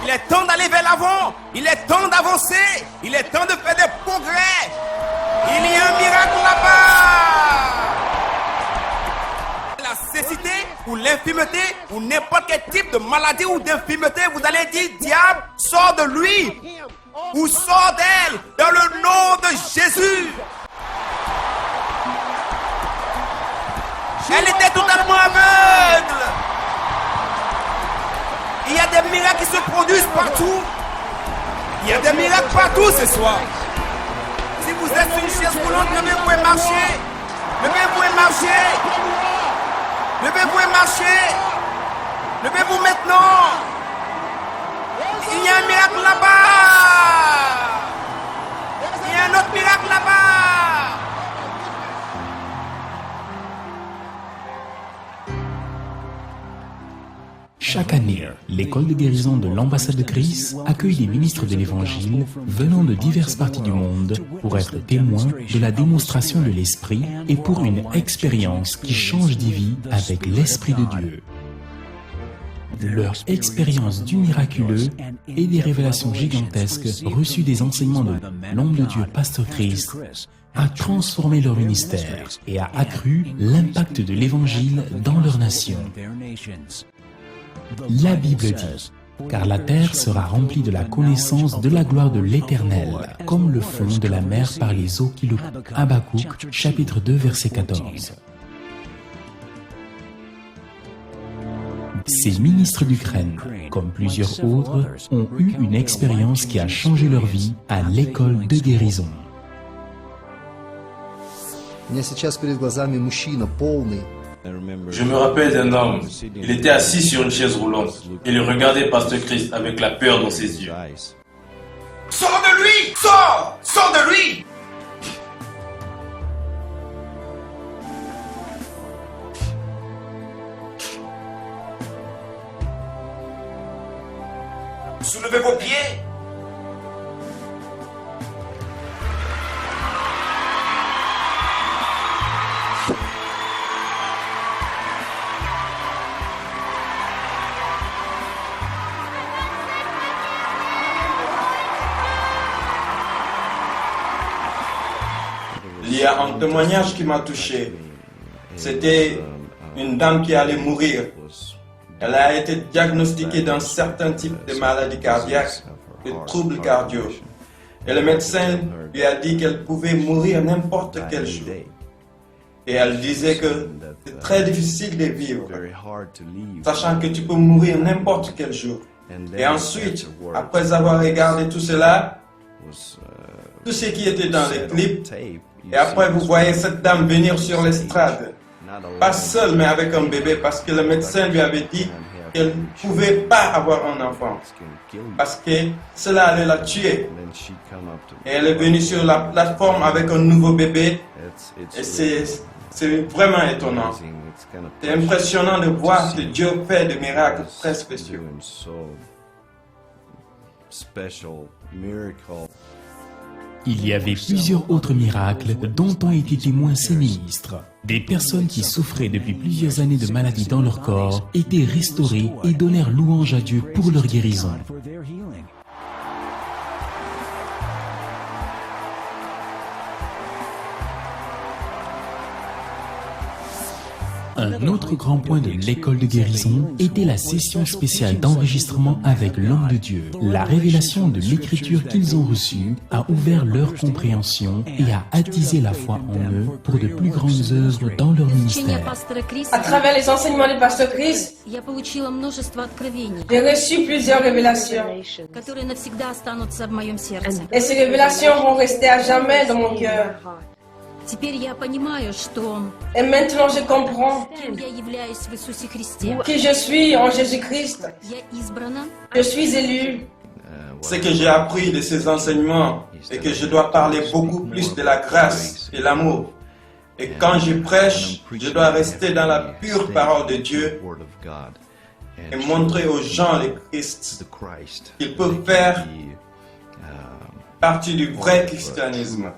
Il est temps d'aller vers l'avant. Il est temps d'avancer. Il est temps de faire des progrès. Il y a un miracle là-bas. La cécité ou l'infirmité ou n'importe quel type de maladie ou d'infirmité, vous allez dire, diable, sors de lui ou sors d'elle dans le nom de Jésus. Elle était totalement aveugle. Il y a des miracles qui se produisent partout. Il y a des miracles partout ce soir. Si vous êtes sur une chaise roulante, levez-vous et marchez. Levez-vous et marchez. Levez-vous et marchez. Levez-vous maintenant. Il y a un miracle là-bas. Il y a un autre miracle là-bas. Chaque année, l'école de guérison de l'ambassade de Christ accueille des ministres de l'Évangile venant de diverses parties du monde pour être témoins de la démonstration de l'Esprit et pour une expérience qui change des vies avec l'Esprit de Dieu. Leur expérience du miraculeux et des révélations gigantesques reçues des enseignements de l'homme de Dieu, Pasteur Chris, a transformé leur ministère et a accru l'impact de l'Évangile dans leur nation. La Bible dit, car la terre sera remplie de la connaissance de la gloire de l'Éternel, comme le fond de la mer par les eaux qui le couvrent. Habakkuk, chapitre 2, verset 14. Ces ministres d'Ukraine, comme plusieurs autres, ont eu une expérience qui a changé leur vie à l'école de guérison. Je me rappelle d'un homme, il était assis sur une chaise roulante. Il regardait Pasteur Christ avec la peur dans ses yeux. Sors de lui! Sors! Sors de lui! Soulevez vos pieds. Il y a un témoignage qui m'a touché. C'était une dame qui allait mourir. Elle a été diagnostiquée d'un certain type de maladie cardiaque, de troubles cardio. Et le médecin lui a dit qu'elle pouvait mourir n'importe quel jour. Et elle disait que c'est très difficile de vivre, sachant que tu peux mourir n'importe quel jour. Et ensuite, après avoir regardé tout cela, tout ce qui était dans les clips, et après vous voyez cette dame venir sur l'estrade, pas seule mais avec un bébé, parce que le médecin lui avait dit qu'elle ne pouvait pas avoir un enfant, parce que cela allait la tuer. Et elle est venue sur la plateforme avec un nouveau bébé, et c'est vraiment étonnant. C'est impressionnant de voir que Dieu fait des miracles très spéciaux. Il y avait plusieurs autres miracles dont ont été témoins ces ministres. Des personnes qui souffraient depuis plusieurs années de maladies dans leur corps étaient restaurées et donnèrent louange à Dieu pour leur guérison. Un autre grand point de l'école de guérison était la session spéciale d'enregistrement avec l'homme de Dieu. La révélation de l'écriture qu'ils ont reçue a ouvert leur compréhension et a attisé la foi en eux pour de plus grandes œuvres dans leur ministère. À travers les enseignements du pasteur Chris, j'ai reçu plusieurs révélations. Et ces révélations vont rester à jamais dans mon cœur. Et maintenant je comprends qui je suis en Jésus-Christ. Je suis élu. Ce que j'ai appris de ces enseignements, c'est que je dois parler beaucoup plus de la grâce et l'amour. Et quand je prêche, je dois rester dans la pure parole de Dieu et montrer aux gens le Christ, qu'ils peuvent faire partie du vrai christianisme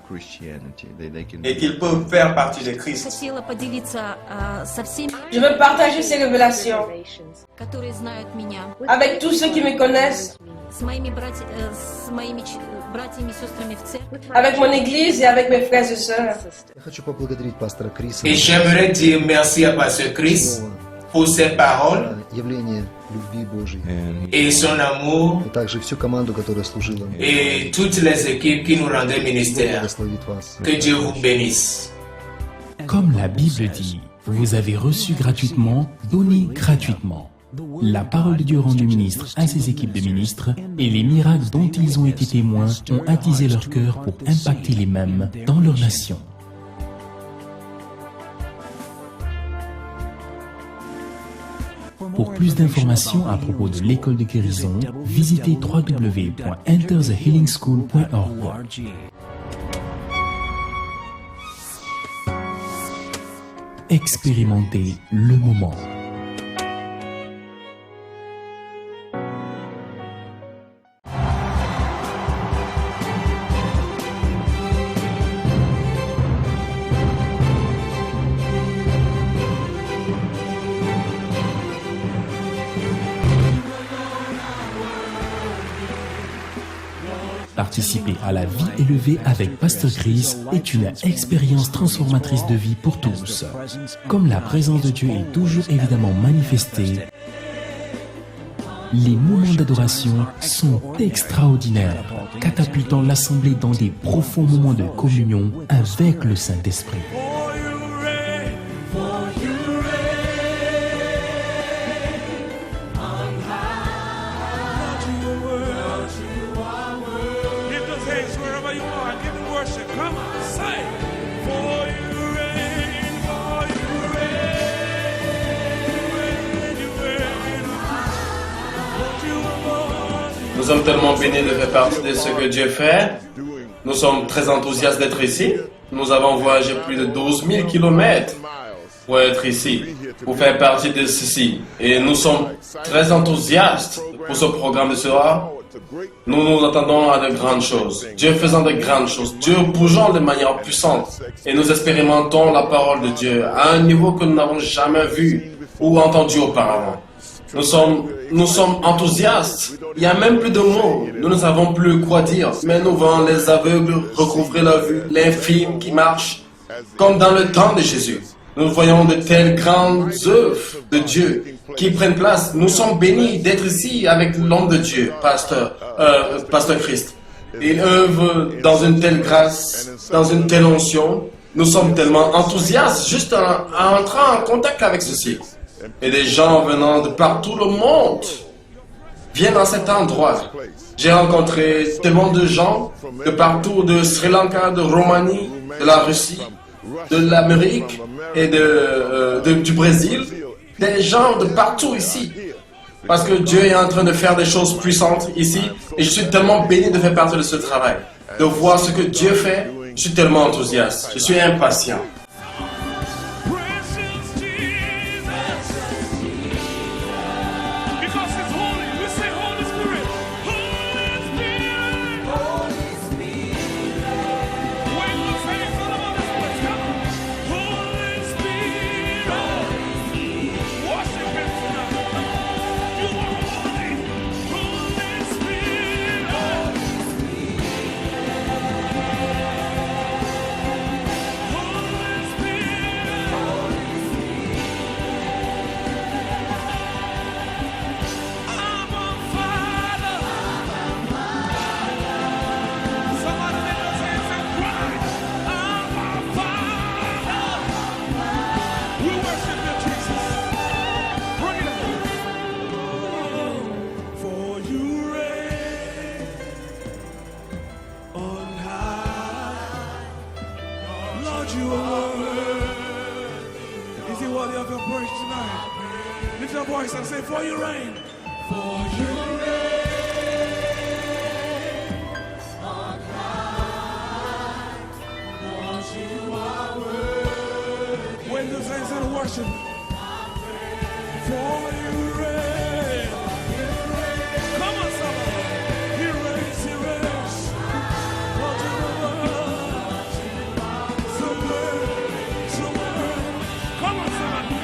et qu'ils peuvent faire partie de Christ. Je veux partager ces révélations avec tous ceux qui me connaissent avec mon église et avec mes frères et sœurs. Я хочу поблагодарить пастора Криса Et j'aimerais dire merci à Pasteur Chris pour ses paroles за явление любви Божьей. et son amour И также всю команду, которая служила. et toutes les équipes qui nous rendaient Бог ministère. благословит вас. Que Dieu vous bénisse. Comme la Bible dit, vous avez reçu gratuitement, donnez gratuitement. La parole de Dieu rendue ministre à ses équipes de ministres et les miracles dont ils ont été témoins ont attisé leur cœur pour impacter les mêmes dans leur nation. Pour plus d'informations à propos de l'école de guérison, visitez www.enterthehealingschool.org. Expérimentez le moment. Participer à la vie élevée avec Pasteur Chris est une expérience transformatrice de vie pour tous. Comme la présence de Dieu est toujours évidemment manifestée, les moments d'adoration sont extraordinaires, catapultant l'assemblée dans des profonds moments de communion avec le Saint-Esprit. Nous sommes tellement bénis de faire partie de ce que Dieu fait. Nous sommes très enthousiastes d'être ici. Nous avons voyagé plus de 12 000 kilomètres pour être ici, pour faire partie de ceci. Et nous sommes très enthousiastes pour ce programme de ce soir. Nous nous attendons à de grandes choses. Dieu faisant de grandes choses. Dieu bougeant de manière puissante. Et nous expérimentons la parole de Dieu à un niveau que nous n'avons jamais vu ou entendu auparavant. Nous sommes enthousiastes. Il n'y a même plus de mots. Nous ne savons plus quoi dire. Mais nous voyons les aveugles recouvrir la vue, l'infirme qui marche, comme dans le temps de Jésus. Nous voyons de telles grandes œuvres de Dieu qui prennent place. Nous sommes bénis d'être ici avec l'homme de Dieu, Pasteur Christ. Il œuvre dans une telle grâce, dans une telle onction. Nous sommes tellement enthousiastes juste en entrant en contact avec ceci. Et des gens venant de partout le monde viennent dans cet endroit. J'ai rencontré tellement de gens de partout, de Sri Lanka, de Roumanie, de la Russie, de l'Amérique et du Brésil. Des gens de partout ici. Parce que Dieu est en train de faire des choses puissantes ici. Et je suis tellement béni de faire partie de ce travail. De voir ce que Dieu fait, je suis tellement enthousiaste. Je suis impatient. Come on, somebody.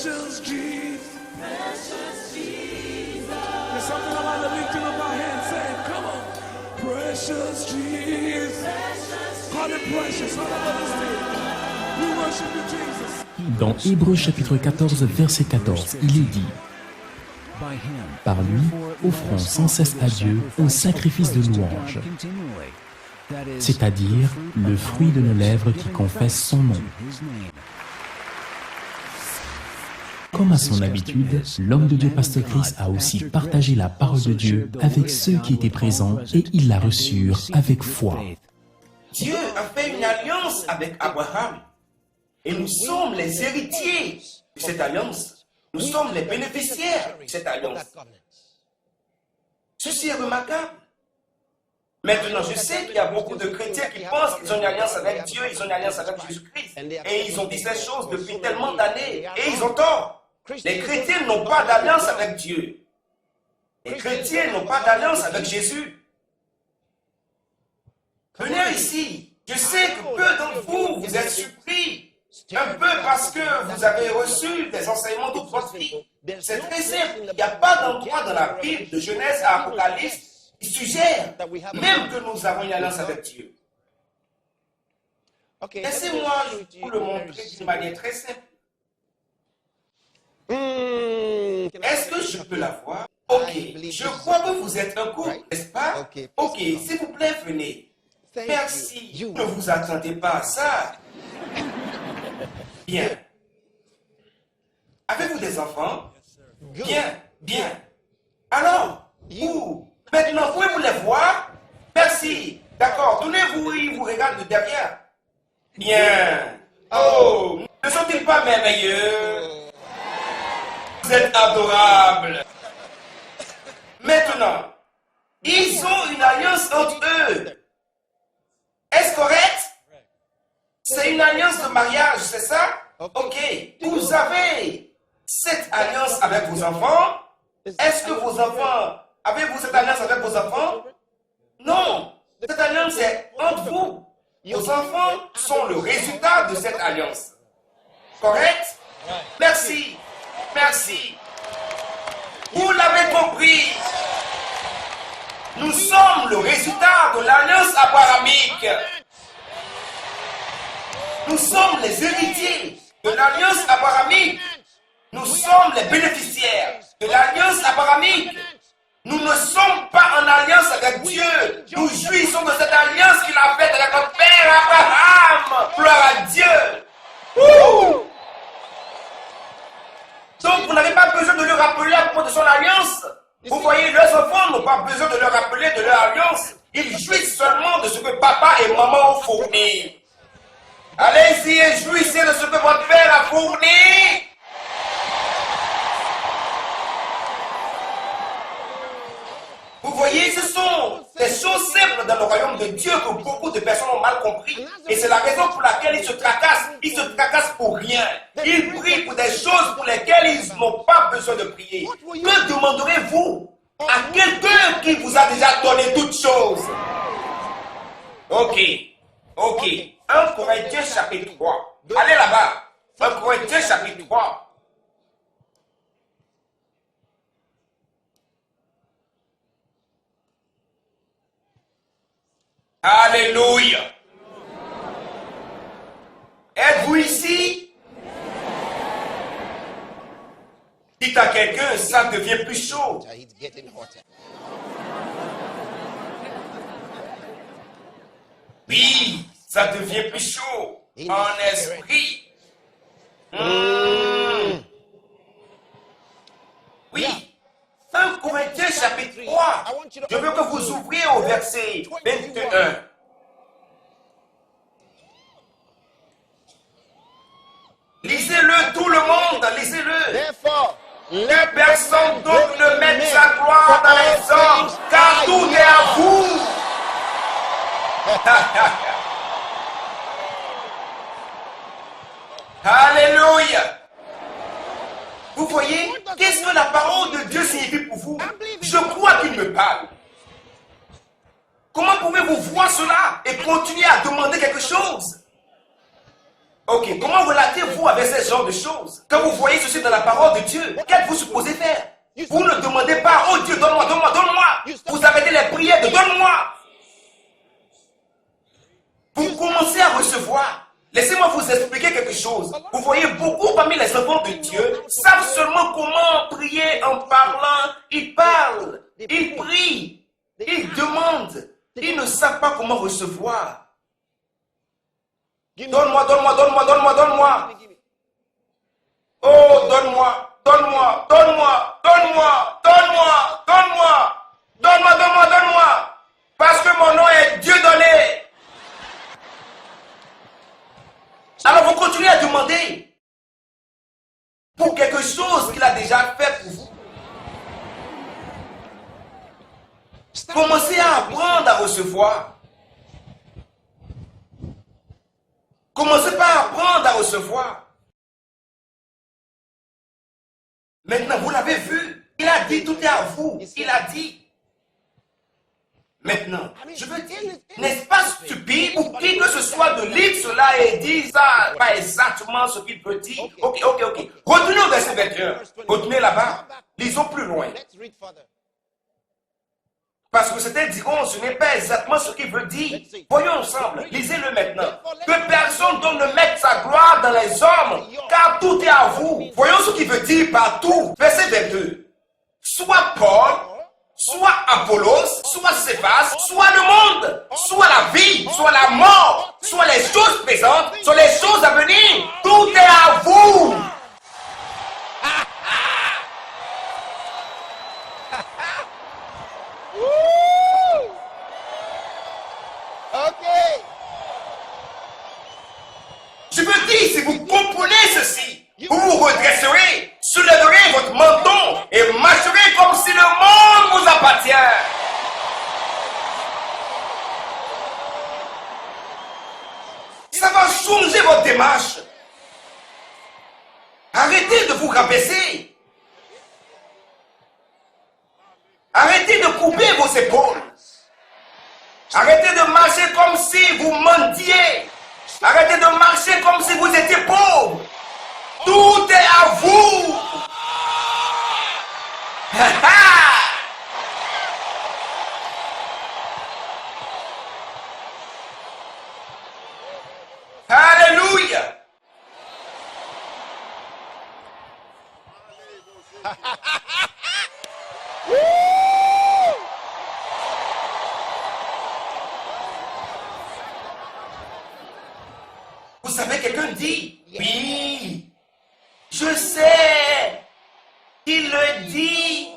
Precious Jesus. There's something about the lifting of our hands saying, come on. Precious Jesus. Call it precious. All of us do. We worship you, Jesus. Dans Hébreux chapitre 14, verset 14, il est dit: par lui, offrons sans cesse à Dieu un sacrifice de louange, c'est-à-dire le fruit de nos lèvres qui confesse son nom. Comme à son habitude, l'homme de Dieu Pasteur Chris a aussi partagé la parole de Dieu avec ceux qui étaient présents et ils la reçurent avec foi. Dieu a fait une alliance avec Abraham. Et nous sommes les héritiers de cette alliance. Nous sommes les bénéficiaires de cette alliance. Ceci est remarquable. Maintenant, je sais qu'il y a beaucoup de chrétiens qui pensent qu'ils ont une alliance avec Dieu, ils ont une alliance avec Jésus-Christ. Et ils ont dit ces choses depuis tellement d'années. Et ils ont tort. Les chrétiens n'ont pas d'alliance avec Dieu. Les chrétiens n'ont pas d'alliance avec Jésus. Venez ici. Je sais que peu d'entre vous, vous êtes surpris. Un peu parce que vous avez reçu des enseignements toute votre vie. C'est très simple. Il n'y a pas d'endroit dans la Bible, de Genèse à Apocalypse, qui suggère même que nous avons une alliance avec Dieu. Laissez-moi vous le montrer d'une manière très simple. Est-ce que je peux la voir? Ok, je crois que vous êtes un couple, n'est-ce pas? Ok, s'il vous plaît, venez. Merci. Ne vous attendez pas à ça. Bien. Avez-vous des enfants? Bien, bien. Alors, où? Maintenant, pouvez-vous les voir? Merci. D'accord, tournez-vous, ils vous regardent de derrière. Bien. Oh, ne sont-ils pas merveilleux? Vous êtes adorables. Maintenant, ils ont une alliance entre eux. Est-ce correct? C'est une alliance de mariage, c'est ça? Ok. Vous avez cette alliance avec vos enfants? Est-ce que vos enfants... Avez-vous cette alliance avec vos enfants? Non. Cette alliance est entre vous. Vos enfants sont le résultat de cette alliance. Correct? Merci. Merci. Vous l'avez compris. Nous sommes le résultat de l'alliance abrahamique. Nous sommes les héritiers de l'alliance abrahamique. Nous sommes les bénéficiaires de l'alliance abrahamique. Nous ne sommes pas en alliance avec Dieu. Nous jouissons de cette alliance qu'il a faite avec notre père Abraham. Gloire à Dieu. Ouh! Donc vous n'avez pas besoin de leur rappeler à propos de son alliance. Vous voyez, leurs enfants n'ont pas besoin de leur rappeler de leur alliance. Ils jouissent seulement de ce que papa et maman ont fourni. Allez-y et jouissez de ce que votre père a fourni. Vous voyez, ce sont des choses simples dans le royaume de Dieu que beaucoup de personnes ont mal compris. Et c'est la raison pour laquelle ils se tracassent. Ils se tracassent pour rien. Ils prient pour des choses pour lesquelles ils n'ont pas besoin de prier. Que demanderez-vous à quelqu'un qui vous a déjà donné toutes choses? Ok. 1 Corinthiens chapitre 3. Allez là-bas. 1 Corinthiens chapitre 3. Alléluia. Êtes-vous ici? Dites à quelqu'un, ça devient plus chaud. Oui, ça devient plus chaud. En esprit. Oui. 1 Corinthiens chapitre 3. Je veux que vous ouvriez au verset 21. Lisez-le, tout le monde, lisez-le. Que personne d'autre ne mette sa gloire dans les hommes, car tout est à vous. Alléluia. Vous voyez, qu'est-ce que la parole de Dieu signifie pour vous? Je crois qu'il me parle. Comment pouvez-vous voir cela et continuer à demander quelque chose? Ok, comment relatez-vous avec ce genre de choses? Quand vous voyez ceci dans la parole de Dieu, qu'êtes-vous supposé faire? Vous ne demandez pas, oh Dieu, donne-moi, donne-moi, donne-moi. Vous arrêtez les prières de donne-moi. Vous commencez à recevoir. Laissez-moi vous expliquer quelque chose. Vous voyez, beaucoup parmi les enfants de Dieu savent seulement comment prier en parlant. Ils parlent, ils prient, ils demandent. Ils ne savent pas comment recevoir. Donne-moi, donne-moi, donne-moi, donne-moi, donne-moi. Oh, donne-moi, donne-moi, donne-moi, donne-moi, donne-moi, donne-moi. Donne-moi, donne-moi, donne-moi. Parce que mon nom est Dieu donné. Alors vous continuez à demander pour quelque chose qu'il a déjà fait pour vous. Commencez à apprendre à recevoir. Commencez par apprendre à recevoir. Maintenant, vous l'avez vu. Il a dit, tout est à vous. Il a dit. Maintenant, je veux dire, n'est-ce pas stupide pour qui que ce soit de lire cela et dire ça, pas exactement ce qu'il peut dire. Ok. Retenez au verset 21. Retenez là-bas. Lisons plus loin. Parce que certains diront, ce n'est pas exactement ce qu'il veut dire. Voyons ensemble, lisez-le maintenant. Que personne donc ne mette sa gloire dans les hommes, car tout est à vous. Voyons ce qu'il veut dire par tout. Verset 22. Soit Paul, soit Apollos, soit Céphas, soit le monde, soit la vie, soit la mort, soit les choses présentes, soit les choses à venir. Tout est à vous. Je veux dire, si vous comprenez ceci, vous vous redresserez, soulèverez votre menton et marcherez comme si le monde vous appartient. Ça va changer votre démarche. Arrêtez de vous rabaisser. Arrêtez de couper vos épaules. Arrêtez de marcher comme si vous mendiez. Arrêtez de marcher comme si vous étiez pauvre. Tout est à vous. Alléluia. Vous savez, quelqu'un dit, oui, je sais, il le dit,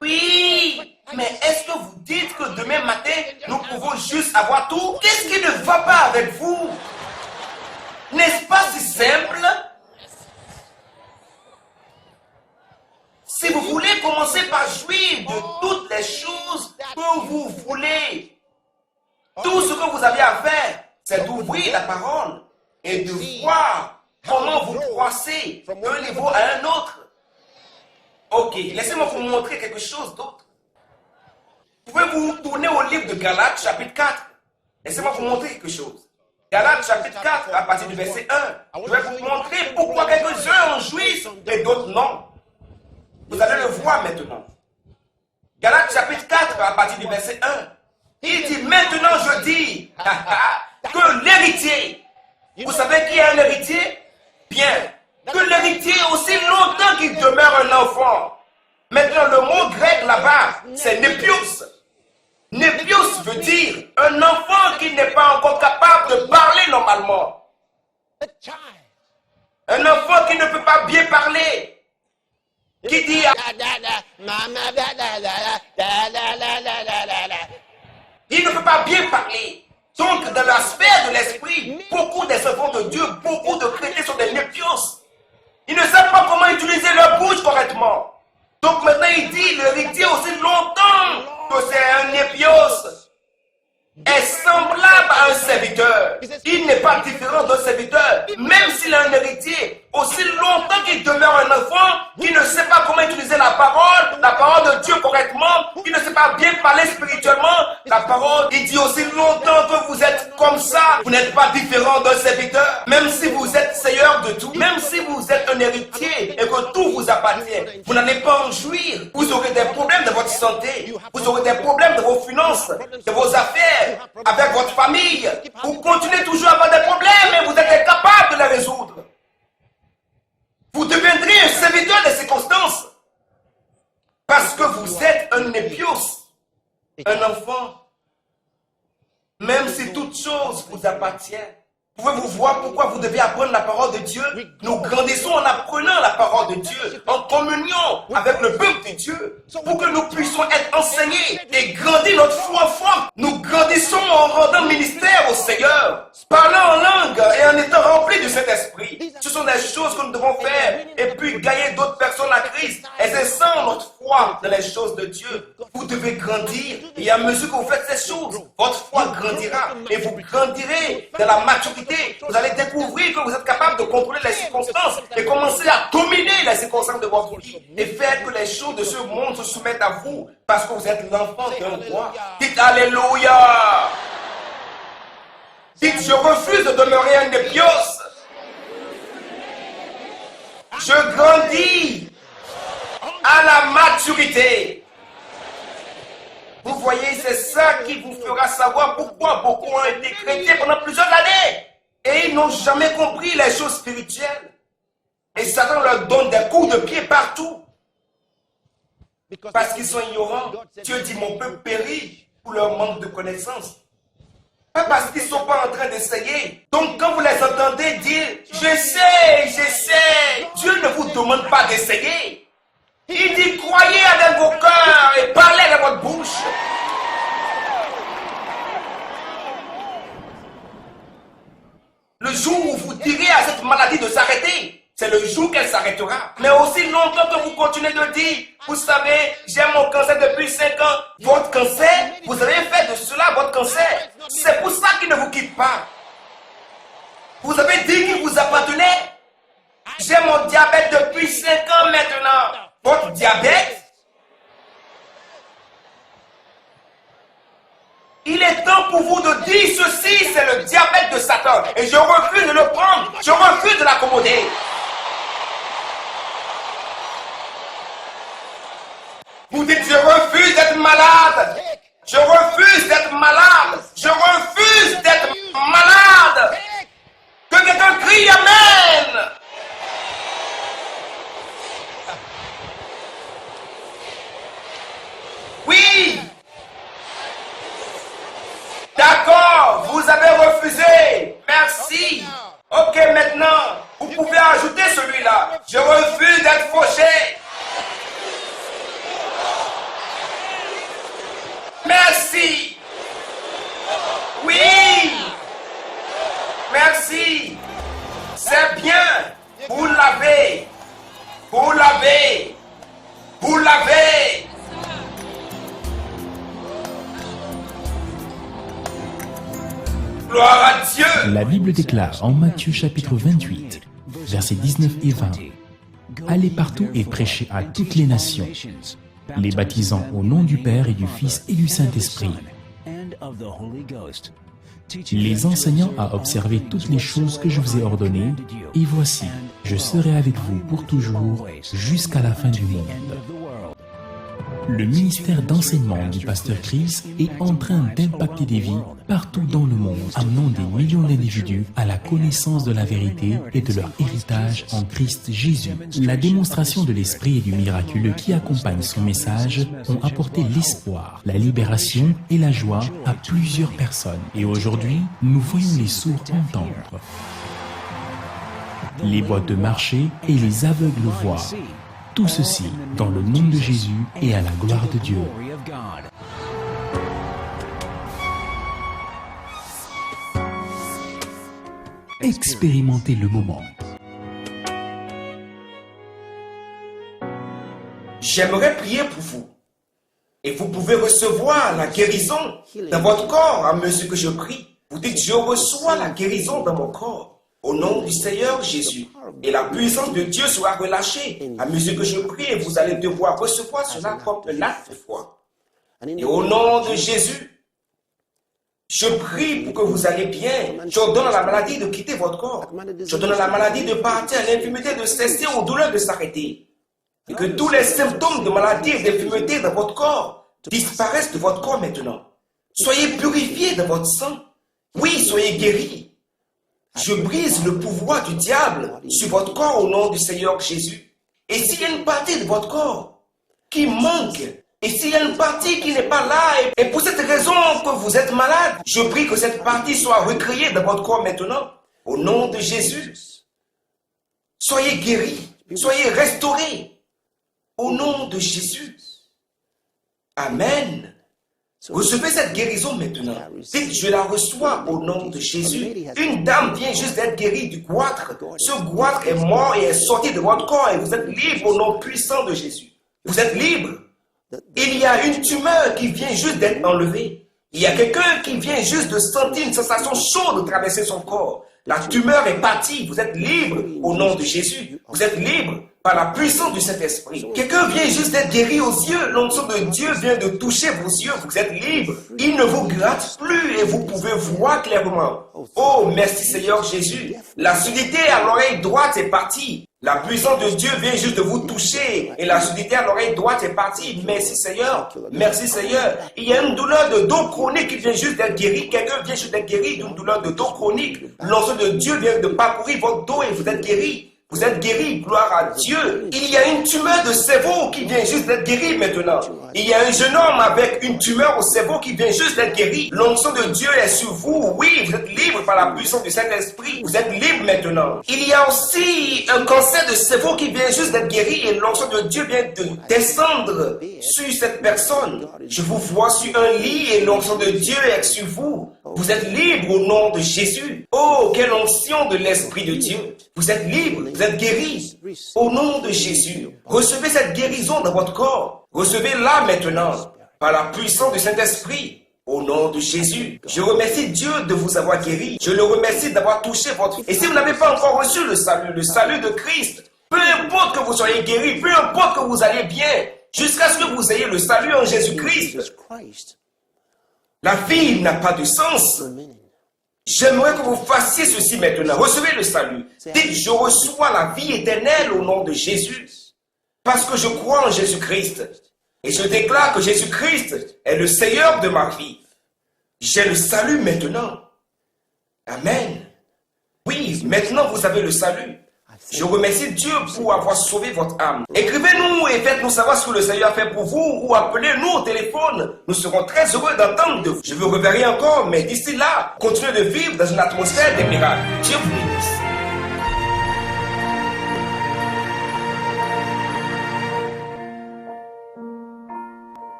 oui, mais est-ce que vous dites que demain matin, nous pouvons juste avoir tout? Qu'est-ce qui ne va pas avec vous? N'est-ce pas si simple? Si vous voulez commencer par jouir de toutes les choses que vous voulez, tout ce que vous avez à faire, c'est d'ouvrir la parole et de voir comment vous croissez d'un niveau à un autre. Ok, laissez-moi vous montrer quelque chose d'autre. Vous pouvez vous tourner au livre de Galates, chapitre 4. Laissez-moi vous montrer quelque chose. Galates, chapitre 4, à partir du verset 1. Je vais vous montrer pourquoi quelques-uns en jouissent et d'autres non. Vous allez le voir maintenant. Galates, chapitre 4, à partir du verset 1. Il dit, maintenant je dis que l'héritier, vous savez qui est un héritier? Bien, que l'héritier, aussi longtemps qu'il demeure un enfant. Maintenant, le mot grec là-bas, c'est népios. Népios veut dire un enfant qui n'est pas encore capable de parler normalement. Un enfant qui ne peut pas bien parler. Qui dit... Il ne peut pas bien parler. Donc, dans la sphère de l'esprit, beaucoup des enfants de Dieu, beaucoup de chrétiens sont des népios. Ils ne savent pas comment utiliser leur bouche correctement. Donc maintenant, il dit, l'héritier aussi longtemps que c'est un népios, est semblable à un serviteur. Il n'est pas différent d'un serviteur. Même s'il a un héritier, aussi longtemps qu'il demeure un enfant qui ne sait pas comment utiliser la parole de Dieu correctement, qui ne sait pas bien parler spirituellement, la parole, il dit aussi longtemps que vous êtes comme ça, vous n'êtes pas différent d'un serviteur, même si vous êtes seigneur de tout, même si vous êtes un héritier et que tout vous appartient, vous n'allez pas en jouir. Vous aurez des problèmes de votre santé, vous aurez des problèmes de vos finances, de vos affaires, avec votre famille. Vous continuez toujours à avoir des problèmes et vous êtes incapable de les résoudre. Vous deviendrez un serviteur des circonstances parce que vous êtes un épios, un enfant. Même si toute chose vous appartient. Pouvez-vous voir pourquoi vous devez apprendre la parole de Dieu? Nous grandissons en apprenant la parole de Dieu, en communion avec le peuple de Dieu, pour que nous puissions être enseignés et grandir notre foi forte. Nous grandissons en rendant ministère au Seigneur, parlant en langue et en étant remplis de cet esprit. Ce sont des choses que nous devons faire et puis gagner d'autres personnes à Christ, exerçant notre foi dans les choses de Dieu. Vous devez grandir et à mesure que vous faites ces choses, votre foi grandira et vous grandirez dans la maturité. Vous allez découvrir que vous êtes capable de contrôler les circonstances et commencer à dominer les circonstances de votre vie et faire que les choses de ce monde se soumettent à vous parce que vous êtes l'enfant d'un roi. Dites Alléluia. Dites, je refuse de demeurer un épios. Je grandis à la maturité. Vous voyez, c'est ça qui vous fera savoir pourquoi beaucoup ont été chrétiens pendant plusieurs années. Et ils n'ont jamais compris les choses spirituelles. Et Satan leur donne des coups de pied partout. Parce qu'ils sont ignorants. Dieu dit, mon peuple périt pour leur manque de connaissance. Pas parce qu'ils ne sont pas en train d'essayer. Donc quand vous les entendez dire, j'essaie. Dieu ne vous demande pas d'essayer. Il dit, croyez avec vos cœurs et parlez avec votre bouche. Le jour où vous direz à cette maladie de s'arrêter, c'est le jour qu'elle s'arrêtera. Mais aussi longtemps que vous continuez de dire, vous savez, j'ai mon cancer depuis 5 ans. Votre cancer, vous avez fait de cela votre cancer. C'est pour ça qu'il ne vous quitte pas. Vous avez dit qu'il vous appartenait. J'ai mon diabète depuis 5 ans maintenant. Votre diabète, il est temps pour vous de dire ceci, c'est le diabète de Satan. Et je refuse de le prendre, je refuse de l'accommoder. Vous dites, je refuse d'être malade. Je refuse d'être malade. Je refuse d'être malade. Que quelqu'un crie Amen. Oui. D'accord, vous avez refusé. Merci. Ok, maintenant, vous pouvez ajouter celui-là. Je refuse d'être fauché. Merci. Oui. Merci. C'est bien. Vous l'avez. Vous l'avez. Vous l'avez. Gloire à Dieu. La Bible déclare en Matthieu chapitre 28, versets 19 et 20, « Allez partout et prêchez à toutes les nations, les baptisant au nom du Père et du Fils et du Saint-Esprit, les enseignant à observer toutes les choses que je vous ai ordonnées, et voici, je serai avec vous pour toujours jusqu'à la fin du monde. » Le ministère d'enseignement du pasteur Chris est en train d'impacter des vies partout dans le monde, amenant des millions d'individus à la connaissance de la vérité et de leur héritage en Christ Jésus. La démonstration de l'esprit et du miraculeux qui accompagne son message ont apporté l'espoir, la libération et la joie à plusieurs personnes. Et aujourd'hui, nous voyons les sourds entendre, les boîtes de marcher et les aveugles voir. Tout ceci dans le nom de Jésus et à la gloire de Dieu. Expérimentez le moment. J'aimerais prier pour vous. Et vous pouvez recevoir la guérison dans votre corps à mesure que je prie. Vous dites, je reçois la guérison dans mon corps. au nom du Seigneur Jésus. Et la puissance de Dieu sera relâchée. À mesure que je prie, vous allez devoir recevoir cela comme un acte de foi. Et au nom de Jésus, je prie pour que vous allez bien. J'ordonne à la maladie de quitter votre corps. J'ordonne à la maladie de partir, à l'infirmité de cesser, aux douleurs de s'arrêter. Et que tous les symptômes de maladie et d'infirmité dans votre corps disparaissent de votre corps maintenant. Soyez purifiés de votre sang. Oui, soyez guéris. Je brise le pouvoir du diable sur votre corps au nom du Seigneur Jésus. Et s'il y a une partie de votre corps qui manque, et s'il y a une partie qui n'est pas là, et pour cette raison que vous êtes malade, je prie que cette partie soit recréée dans votre corps maintenant. Au nom de Jésus, soyez guéris, soyez restaurés. Au nom de Jésus. Amen. Recevez cette guérison maintenant. Dites, je la reçois au nom de Jésus. Une dame vient juste d'être guérie du goitre. Ce goitre est mort et est sorti de votre corps et vous êtes libre au nom puissant de Jésus. Vous êtes libre. Il y a une tumeur qui vient juste d'être enlevée. Il y a quelqu'un qui vient juste de sentir une sensation chaude traverser son corps. La tumeur est partie. Vous êtes libre au nom de Jésus. Vous êtes libre par la puissance du Saint-Esprit. Quelqu'un vient juste d'être guéri aux yeux. L'onction de Dieu vient de toucher vos yeux. Vous êtes libre. Il ne vous gratte plus et vous pouvez voir clairement. Oh, merci Seigneur Jésus. La surdité à l'oreille droite est partie. La puissance de Dieu vient juste de vous toucher. Et la surdité à l'oreille droite est partie. Merci Seigneur. Merci Seigneur. Il y a une douleur de dos chronique qui vient juste d'être guérie. Quelqu'un vient juste d'être guéri d'une douleur de dos chronique. L'onction de Dieu vient de parcourir votre dos et vous êtes guéri. Vous êtes guéri, gloire à Dieu. Il y a une tumeur de cerveau qui vient juste d'être guérie maintenant. Il y a un jeune homme avec une tumeur au cerveau qui vient juste d'être guéri. L'onction de Dieu est sur vous. Oui, vous êtes libre par la puissance du Saint-Esprit. Vous êtes libre maintenant. Il y a aussi un cancer de cerveau qui vient juste d'être guéri et l'onction de Dieu vient de descendre sur cette personne. Je vous vois sur un lit et l'onction de Dieu est sur vous. Vous êtes libre au nom de Jésus. Oh, quelle onction de l'Esprit de Dieu. Vous êtes libre, vous êtes guéri. Au nom de Jésus, recevez cette guérison dans votre corps. Recevez-la maintenant par la puissance du Saint-Esprit. Au nom de Jésus, je remercie Dieu de vous avoir guéri. Je le remercie d'avoir touché votre... Et si vous n'avez pas encore reçu le salut de Christ, peu importe que vous soyez guéri, peu importe que vous allez bien, jusqu'à ce que vous ayez le salut en Jésus-Christ, la vie n'a pas de sens. J'aimerais que vous fassiez ceci maintenant. Recevez le salut. Dites, je reçois la vie éternelle au nom de Jésus. Parce que je crois en Jésus-Christ. Et je déclare que Jésus-Christ est le Seigneur de ma vie. J'ai le salut maintenant. Amen. Oui, maintenant vous avez le salut. Je remercie Dieu pour avoir sauvé votre âme. Écrivez-nous et faites-nous savoir ce que le Seigneur a fait pour vous ou appelez-nous au téléphone. Nous serons très heureux d'entendre de vous. Je vous reverrai encore, mais d'ici là, continuez de vivre dans une atmosphère des miracles. Dieu vous